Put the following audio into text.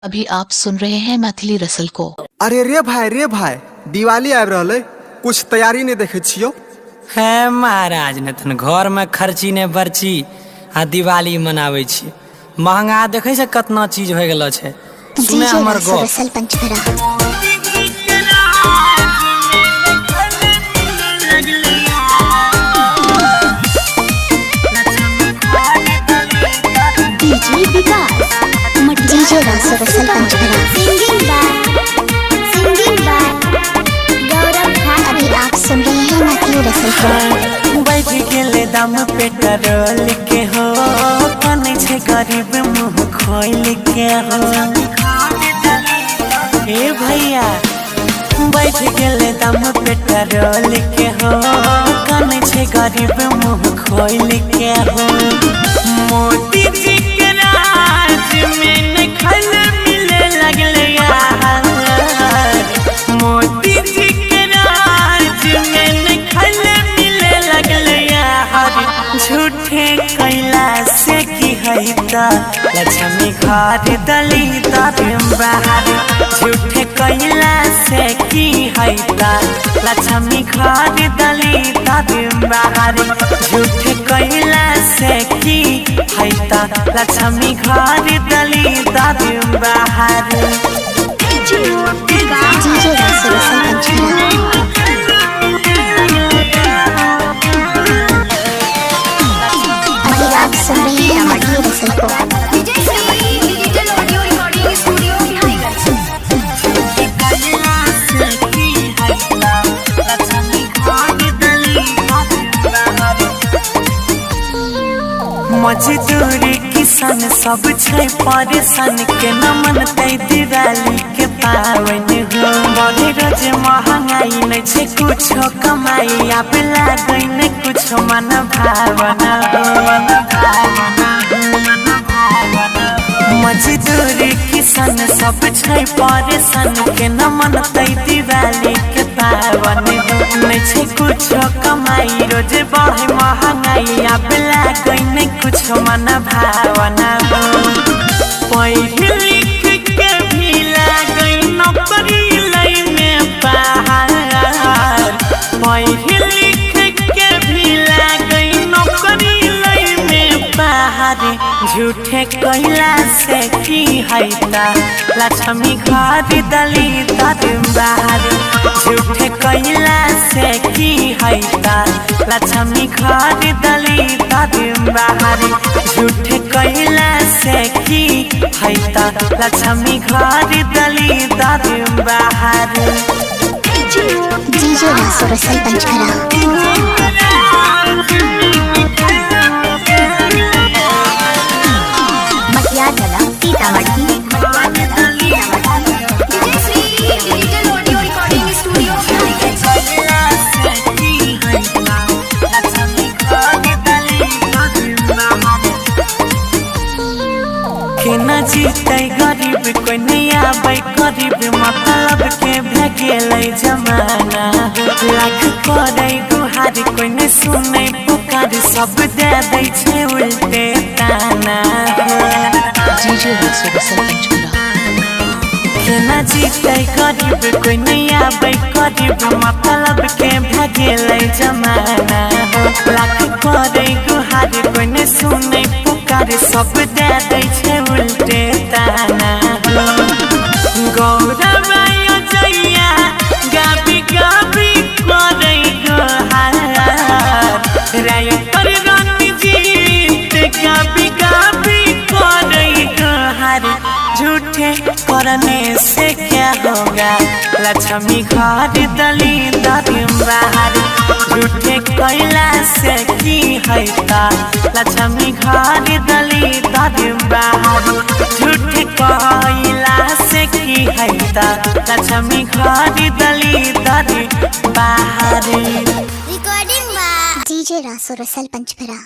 अभी आप सुन रहे हैं मैथिली रसल को। अरे रे भाई दिवाली आबि रहल है, कुछ तैयारी नहीं देखे छियो? है महाराज ने तन घर में खर्ची ने बर्ची आ दिवाली मनावे छी। महंगा देखे से कितना चीज हो गेलो छे। सुने हमर गो अभी आप सुन रहे हैं मैथिली रसल को। बैठ गेले दाम पेट्रोल के हो, कने छे गरीब मुंह खोल के हो। ए भैया बैठ गेले दाम पेट्रोल के हो, कने छे गरीब मुंह खोल के हो। मोदी जी के राज में न खल मिले लगले यार, मोदी जी के राज में न खल मिले लगले यार। झूठे कैला से की है ता लक्ष्मी घर दली तारम बाहर। झूठे कैला से की है ता लक्ष्मी घर दली तारम बाहर। झूठे कैला से की है ता लक्ष्मी घर दली तारम बाहर। आप सुन रहे हैं मैथिली रसल को। मजदूरी किसान सब छै परेशान के न मनते दिवाली के पावन हो। बड़ी रोज महंगाई नहीं छै कुछो कमाई, आप लागै नहीं कुछो मन भावना हो। मजदूरी किसान सब छै परेशान के न मनते दिवाली के पावन हो। नहीं छै कुछो कमाई, रोज बढ़े महंगाई, आप लागै नहीं कुछो मन भावना हो। पढ़ लिख के भी लागै नौकरी लै में पहाड़। पढ़ लिख के भी लागै नौकरी लै में पहाड़। झूठे कैला से की है ता लक्ष्मी घर दली तारम बाहर। झूठे कैला से की है ता लक्ष्मी घर दली तारम बाहर। झूठे कैला से की है ता लक्ष्मी घर दली तारम बाहर। डीजे रसल पंचखरा। केना जीते गरीब कोई नहीं आबै करीब, मतलब के भगेले जमाना। लाख करे गुहार कोई नहीं सुने पुकार, सब दे दै छै उल्टे ताना। केना जीते गरीब कोई नहीं आबै करीब, मतलब के भगेले जमाना। लाख करे गुहार कोई नहीं सुने पुकार, सब दे दै छै उल्टे ताना। गौरव जैया गाबी गाबी करे गोहार। राय पर रणजीत गाबी गाबी करे गोहार। झूठे करने से क्या होगा, लक्ष्मी घर दली तारम बाहर। झूठे कैला से की है ता लक्ष्मी घर दली तारम बाहर। झूठे कैला से की है ता लक्ष्मी घर दली तारम बाहर। रिकॉर्डिंग डीजे रसल पंचखरा।